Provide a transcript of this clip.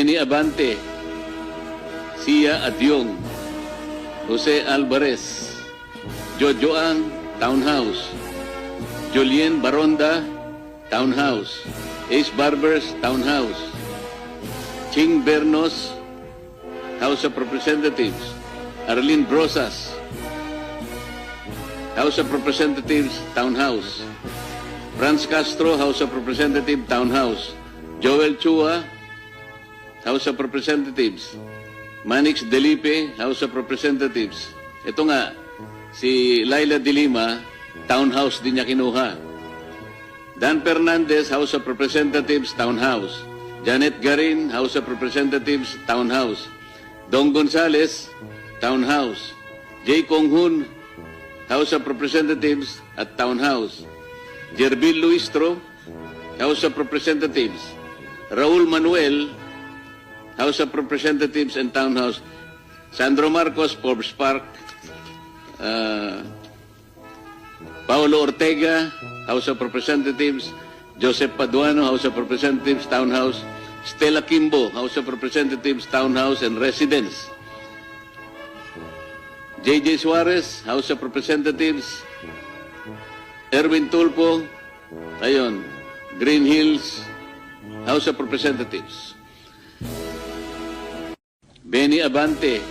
Benny Abante, Sia Adyong, Jose Alvarez, Jojo Ang, Townhouse, Julien Baronda, Townhouse, Ace Barbers, Townhouse, Ching Bernos, House of Representatives, Arlene Brosas, House of Representatives, Townhouse, Franz Castro, House of Representatives, Townhouse, Joel Chua, House of Representatives, Manix Delipe, House of Representatives. Ito nga, si Laila de Lima, Townhouse din niya kinuha. Dan Fernandez, House of Representatives, Townhouse. Janet Garin, House of Representatives, Townhouse. Dong Gonzales, Townhouse. J. Kong Hun, House of Representatives at Townhouse. Jerbil Luistro, House of Representatives. Raul Manuel, House of Representatives and Townhouse. Sandro Marcos, Forbes Park. Paulo Ortega, House of Representatives. Joseph Paduano, House of Representatives, Townhouse. Stella Kimbo, House of Representatives, Townhouse and Residence. J.J. Suarez, House of Representatives. Erwin Tulpo, ayun, Green Hills, House of Representatives. Benny Abante,